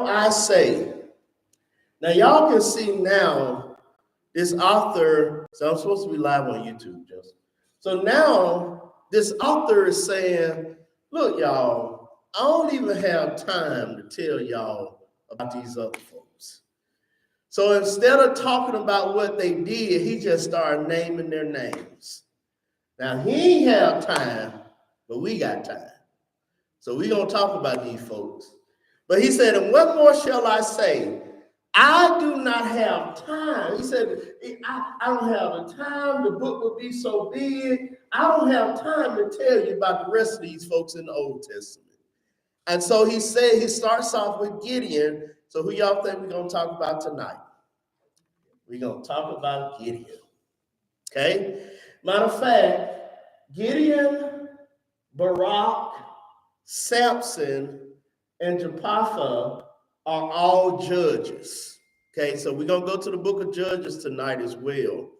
shall I say? Now, y'all can see now this author, so I'm supposed to be live on YouTube, Joseph. So now this author is saying, look, y'all, I don't even have time to tell y'all about these other folks. So instead of talking about what they did, he just started naming their names. Now, he ain't have time, but we got time. So we're going to talk about these folks. But he said, and what more shall I say? I do not have time. He said, I don't have the time. The book would be so big. I don't have time to tell you about the rest of these folks in the Old Testament. And so he said, he starts off with Gideon. So who y'all think we're going to talk about tonight? We're going to talk about Gideon. Okay? Matter of fact, Gideon, Barak, Samson, and Jephthah are all judges. Okay, so we're going to go to the book of Judges tonight as well.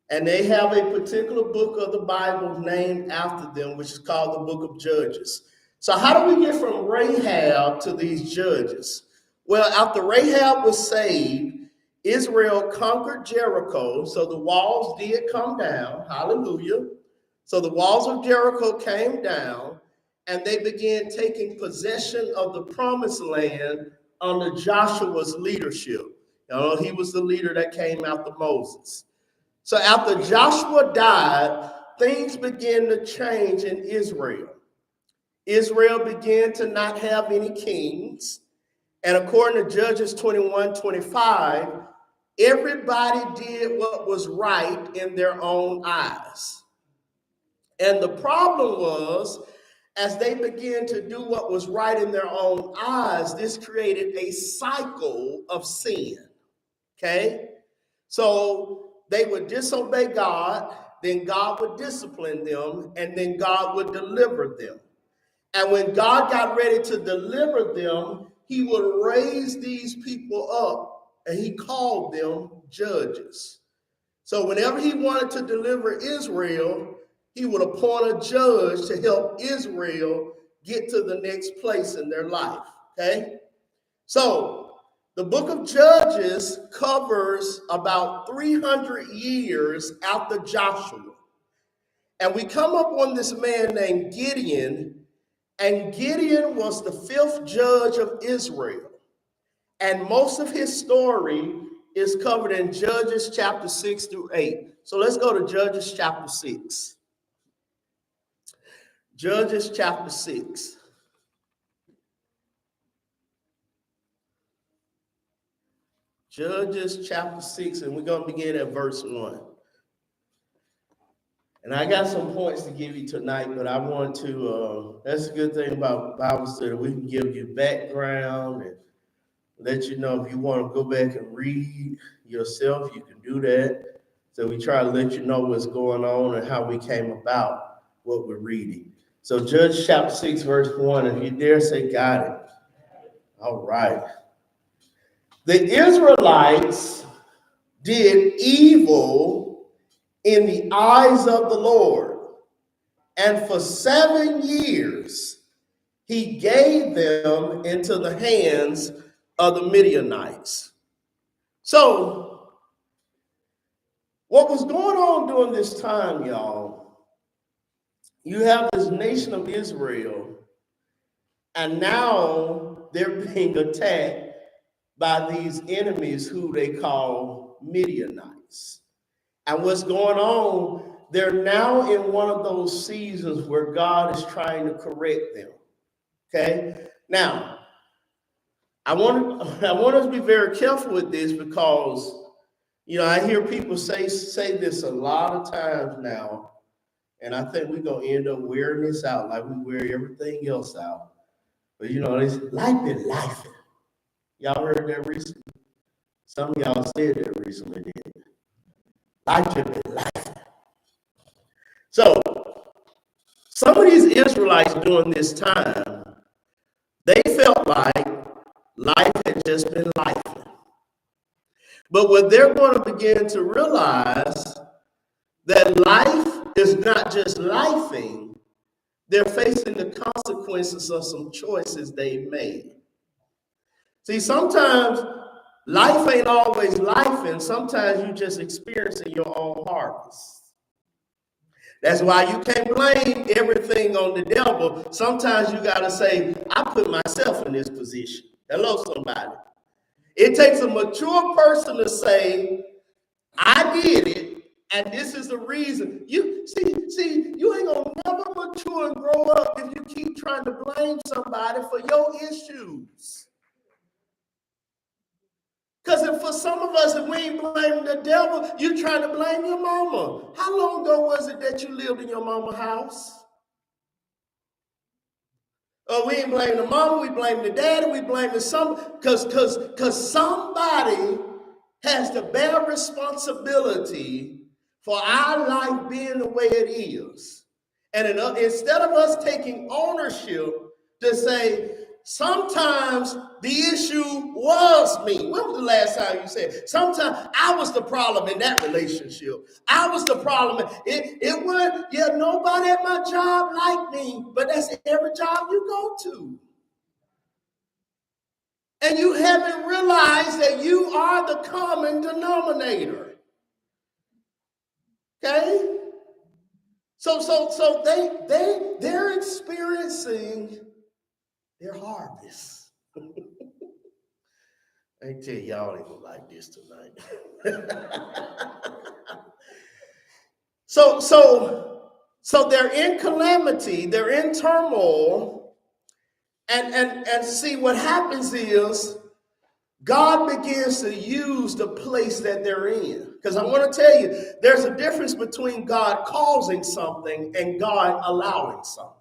And they have a particular book of the Bible named after them, which is called the book of Judges. So how do we get from Rahab to these judges? Well, after Rahab was saved, Israel conquered Jericho, so the walls did come down. Hallelujah. So the walls of Jericho came down, and they began taking possession of the promised land under Joshua's leadership. You know, he was the leader that came after Moses. So after Joshua died, things began to change in Israel. Israel began to not have any kings. And according to Judges 21:25, everybody did what was right in their own eyes. And the problem was, as they began to do what was right in their own eyes, this created a cycle of sin. Okay? So they would disobey God, then God would discipline them, and then God would deliver them. And when God got ready to deliver them, he would raise these people up, and he called them judges. So whenever he wanted to deliver Israel, he would appoint a judge to help Israel get to the next place in their life, okay? So the book of Judges covers about 300 years after Joshua. And we come up on this man named Gideon, and Gideon was the 5th judge of Israel. And most of his story is covered in Judges chapter 6 through 8. So let's go to Judges chapter 6. Judges chapter 6. Judges chapter 6, and we're going to begin at verse 1. And I got some points to give you tonight, but I want to, that's a good thing about Bible study. We can give you background and let you know if you want to go back and read yourself, you can do that. So we try to let you know what's going on and how we came about what we're reading. So Judges chapter 6, verse 1, if you dare say got it. All right. The Israelites did evil in the eyes of the Lord, and for 7 years he gave them into the hands of the Midianites. So what was going on during this time, y'all, you have this nation of Israel, and now they're being attacked by these enemies who they call Midianites. And what's going on, they're now in one of those seasons where God is trying to correct them. Okay? Now, I want us to be very careful with this because, you know, I hear people say this a lot of times now, and I think we're going to end up wearing this out like we wear everything else out. But, you know, it's life been life. Y'all heard that recently? Some of y'all said that recently, didn't you? Life been life. So, some of these Israelites during this time, they felt like life had just been life. But what they're going to begin to realize that life is not just lifing, they're facing the consequences of some choices they made. See, sometimes life ain't always life, and sometimes you just experiencing your own harvest. That's why you can't blame everything on the devil. Sometimes you got to say, I put myself in this position. Hello, somebody. It takes a mature person to say, I did it, and this is the reason. You see, you ain't gonna never mature and grow up if you keep trying to blame somebody for your issues. Because if for some of us, if we ain't blaming the devil, you're trying to blame your mama. How long ago was it that you lived in your mama's house? Oh, we ain't blaming the mama, we blame the daddy, we blame the some, because somebody has to bear responsibility for our life being the way it is. And instead of us taking ownership to say, sometimes the issue was me. When was the last time you said, sometimes I was the problem in that relationship? I was the problem. It was, yeah, nobody at my job liked me, but that's every job you go to. And you haven't realized that you are the common denominator. Okay? So they're experiencing their harvest. I tell y'all ain't gonna like this tonight. So they're in calamity, they're in turmoil, and see what happens is God begins to use the place that they're in. Because I want to tell you, there's a difference between God causing something and God allowing something.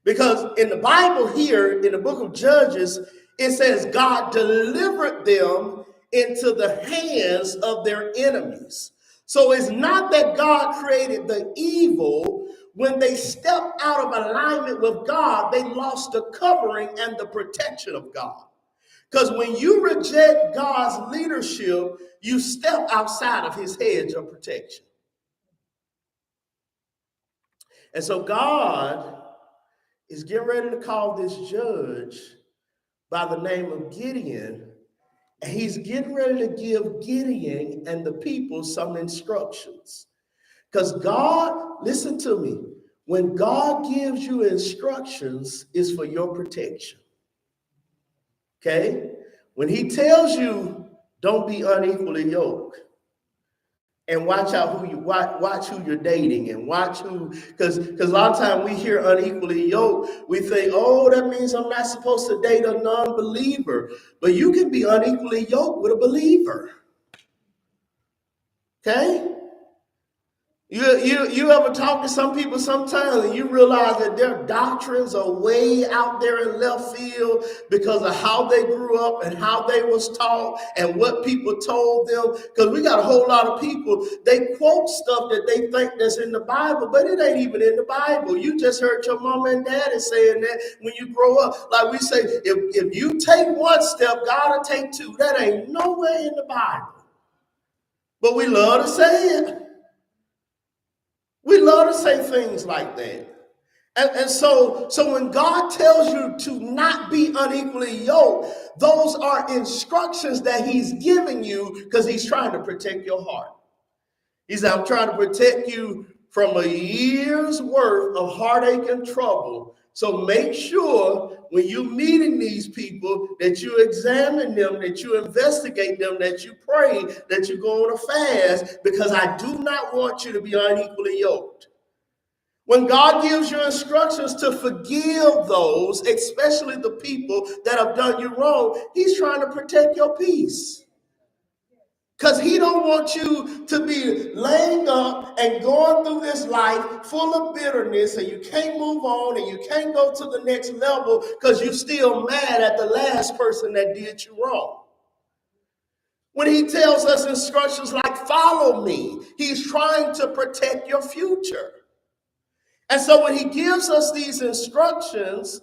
Because in the Bible here, in the book of Judges, it says God delivered them into the hands of their enemies. So it's not that God created the evil. When they stepped out of alignment with God, they lost the covering and the protection of God. Because when you reject God's leadership, you step outside of his hedge of protection. And so God is getting ready to call this judge by the name of Gideon. And he's getting ready to give Gideon and the people some instructions. Because God, listen to me, when God gives you instructions, it's for your protection. Okay? When he tells you, don't be unequally yoked, and watch out who you watch who you're dating, and watch who, because a lot of times we hear unequally yoked, we think, oh, that means I'm not supposed to date a non-believer. But you can be unequally yoked with a believer. Okay? You ever talk to some people sometimes and you realize that their doctrines are way out there in left field because of how they grew up and how they was taught and what people told them. Because we got a whole lot of people, they quote stuff that they think that's in the Bible, but it ain't even in the Bible. You just heard your mama and daddy saying that when you grow up. Like we say, if you take one step, God will take two. That ain't nowhere in the Bible. But we love to say it. We love to say things like that. And so when God tells you to not be unequally yoked, those are instructions that he's giving you because he's trying to protect your heart. He said, I'm trying to protect you from a year's worth of heartache and trouble. So make sure when you're meeting these people that you examine them, that you investigate them, that you pray, that you go on a fast, because I do not want you to be unequally yoked. When God gives you instructions to forgive those, especially the people that have done you wrong, he's trying to protect your peace. Because he don't want you to be laying up and going through this life full of bitterness and you can't move on and you can't go to the next level because you're still mad at the last person that did you wrong. When he tells us instructions like follow me, he's trying to protect your future. And so when he gives us these instructions,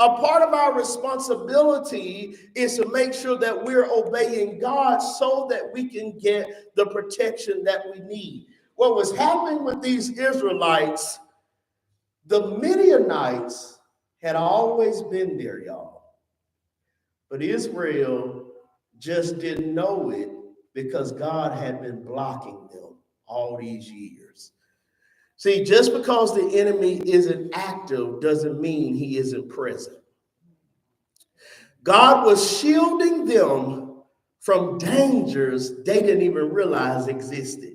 a part of our responsibility is to make sure that we're obeying God so that we can get the protection that we need. What was happening with these Israelites, the Midianites had always been there, y'all. But Israel just didn't know it because God had been blocking them all these years. See, just because the enemy isn't active doesn't mean he isn't present. God was shielding them from dangers they didn't even realize existed.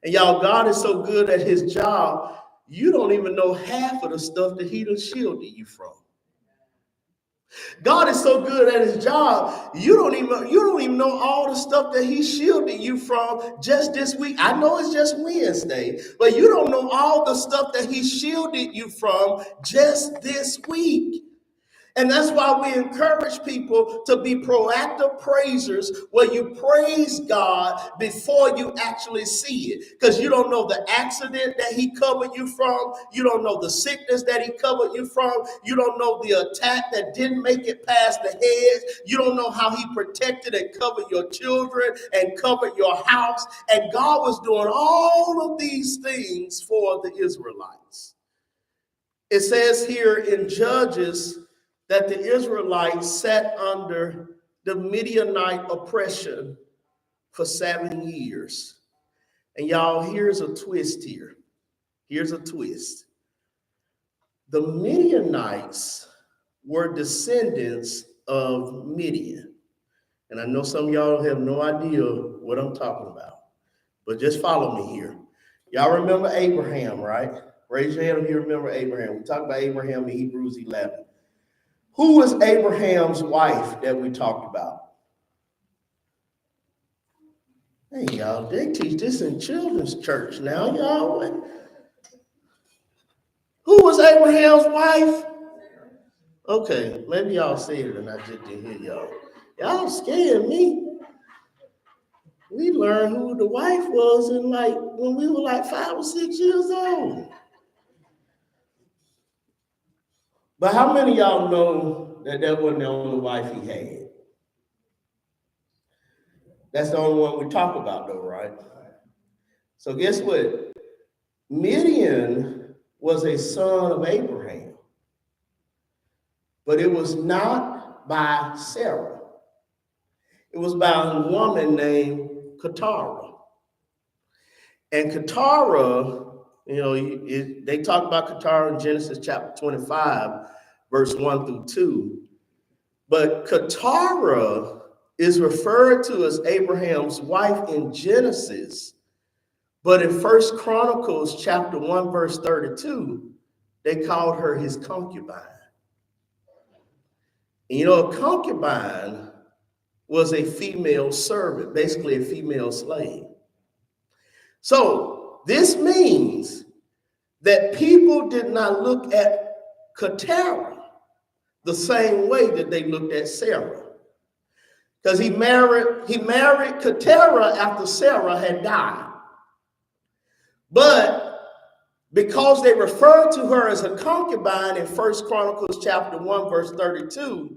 And y'all, God is so good at his job, you don't even know half of the stuff that he done shielded you from. God is so good at his job, you don't even know all the stuff that he shielded you from just this week. I know it's just Wednesday, but you don't know all the stuff that he shielded you from just this week. And that's why we encourage people to be proactive praisers, where you praise God before you actually see it. Because you don't know the accident that he covered you from. You don't know the sickness that he covered you from. You don't know the attack that didn't make it past the hedge. You don't know how he protected and covered your children and covered your house. And God was doing all of these things for the Israelites. It says here in Judges that the Israelites sat under the Midianite oppression for 7 years. And y'all, here's a twist here. Here's a twist. The Midianites were descendants of Midian. And I know some of y'all have no idea what I'm talking about, but just follow me here. Y'all remember Abraham, right? Raise your hand if you remember Abraham. We talked about Abraham in Hebrews 11. Who was Abraham's wife that we talked about? Hey, y'all, they teach this in children's church now, y'all. Who was Abraham's wife? Okay, maybe y'all said it and I just didn't hear y'all. Y'all scared me. We learned who the wife was when we were 5 or 6 years old. But how many of y'all know that wasn't the only wife he had? That's the only one we talk about, though, right? So guess what? Midian was a son of Abraham, but it was not by Sarah. It was by a woman named Keturah. And Keturah, they talk about Keturah in Genesis chapter 25, verse 1 through 2. But Keturah is referred to as Abraham's wife in Genesis, but in 1 Chronicles chapter 1, verse 32, they called her his concubine. And a concubine was a female servant, basically a female slave. So this means that people did not look at Keturah the same way that they looked at Sarah. Because he married Keturah after Sarah had died. But because they referred to her as a concubine in 1 Chronicles chapter 1, verse 32,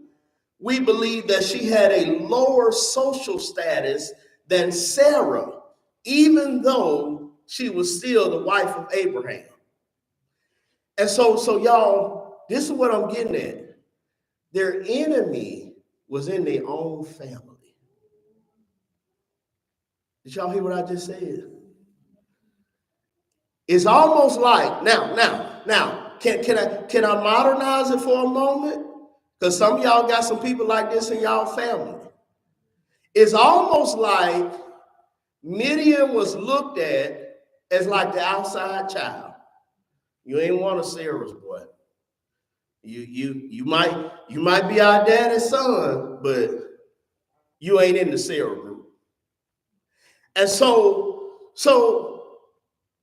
we believe that she had a lower social status than Sarah, even though she was still the wife of Abraham. And so y'all, this is what I'm getting at. Their enemy was in their own family. Did y'all hear what I just said? It's almost like, now, can I modernize it for a moment? Because some of y'all got some people like this in y'all family. It's almost like Midian was looked at as like the outside child. You ain't one of Sarah's boy. You might be our daddy's son, but you ain't in the Sarah group. And so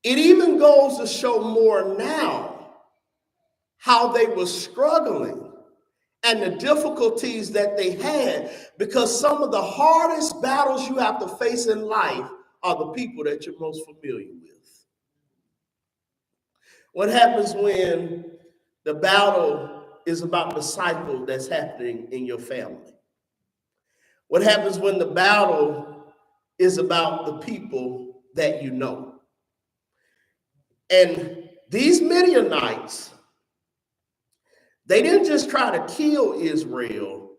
it even goes to show more now how they were struggling and the difficulties that they had, because some of the hardest battles you have to face in life are the people that you're most familiar with. What happens when the battle is about the cycle that's happening in your family? What happens when the battle is about the people that you know? And these Midianites, they didn't just try to kill Israel,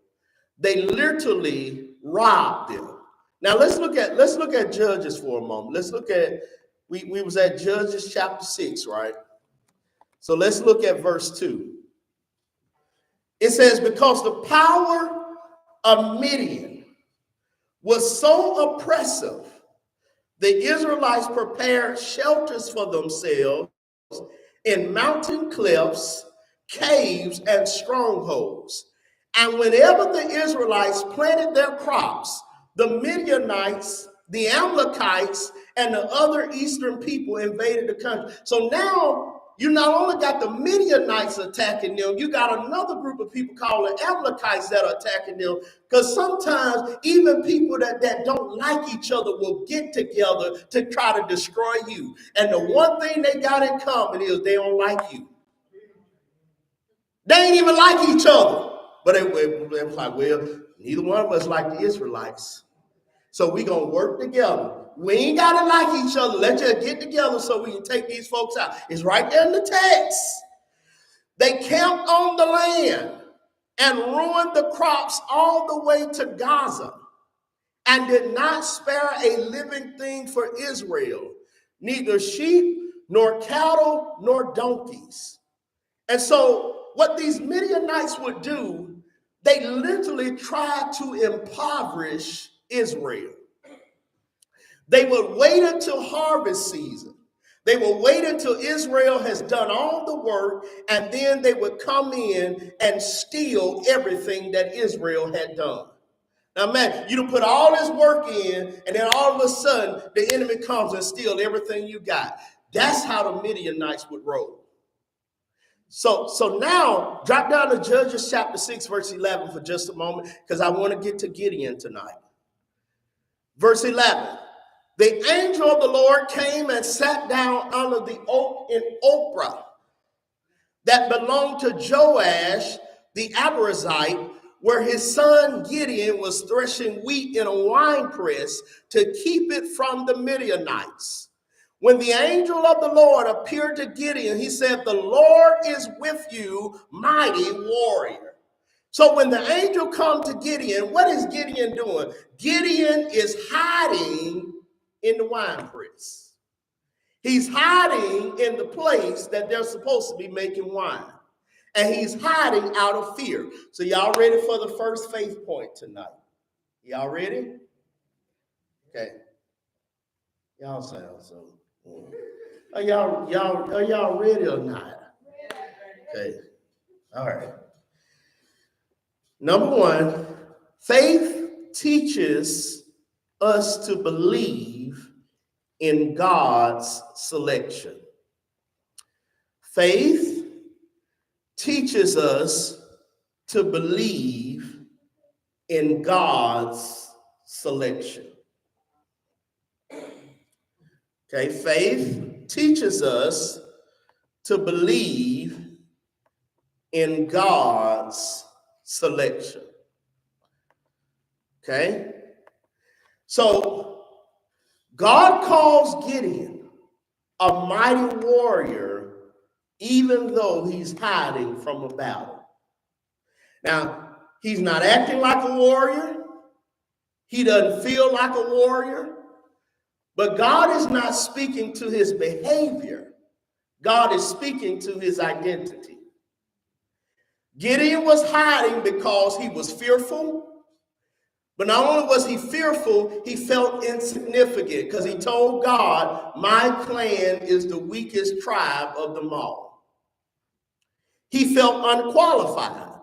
They literally robbed them. Now let's look at Judges for a moment. Let's look at we was at Judges chapter 6, right? So let's look at verse 2. It says, because the power of Midian was so oppressive, the Israelites prepared shelters for themselves in mountain cliffs, caves, and strongholds. And whenever the Israelites planted their crops, the Midianites, the Amalekites, and the other eastern people invaded the country. So now you not only got the Midianites attacking them, you got another group of people called the Amalekites that are attacking them. Because sometimes even people that don't like each other will get together to try to destroy you. And the one thing they got in common is they don't like you. They ain't even like each other. But it was like, well, neither one of us like the Israelites. So we're going to work together. We ain't got to like each other. Let's just get together so we can take these folks out. It's right there in the text. They camped on the land and ruined the crops all the way to Gaza and did not spare a living thing for Israel, neither sheep nor cattle nor donkeys. And so what these Midianites would do, they literally tried to impoverish Israel. They would wait until harvest season. They would wait until Israel has done all the work, and then they would come in and steal everything that Israel had done. Now, man, you done put all this work in, and then all of a sudden, the enemy comes and steals everything you got. That's how the Midianites would roll. So now, drop down to Judges chapter 6, verse 11 for just a moment, because I want to get to Gideon tonight. Verse 11. The angel of the Lord came and sat down under the oak in Ophrah that belonged to Joash the Abiezrite, where his son Gideon was threshing wheat in a winepress to keep it from the Midianites. When the angel of the Lord appeared to Gideon, he said, "The Lord is with you, mighty warrior." So when the angel comes to Gideon, what is Gideon doing? Gideon is hiding in the winepress. He's hiding in the place that they're supposed to be making wine. And he's hiding out of fear. So y'all ready for the first faith point tonight? Y'all ready? Okay. Y'all sound so. Are y'all ready or not? Okay. All right. Number one, faith teaches us to believe in God's selection. Faith teaches us to believe in God's selection. Okay, faith teaches us to believe in God's selection. Okay? So, God calls Gideon a mighty warrior even though he's hiding from a battle. Now, he's not acting like a warrior. He doesn't feel like a warrior. But God is not speaking to his behavior. God is speaking to his identity. Gideon was hiding because he was fearful. But not only was he fearful, he felt insignificant because he told God, "My clan is the weakest tribe of them all." He felt unqualified.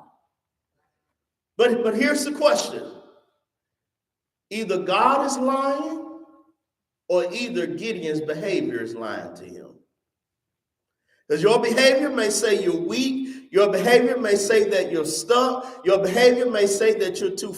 But here's the question. Either God is lying or either Gideon's behavior is lying to him. Because your behavior may say you're weak. Your behavior may say that you're stuck. Your behavior may say that you're too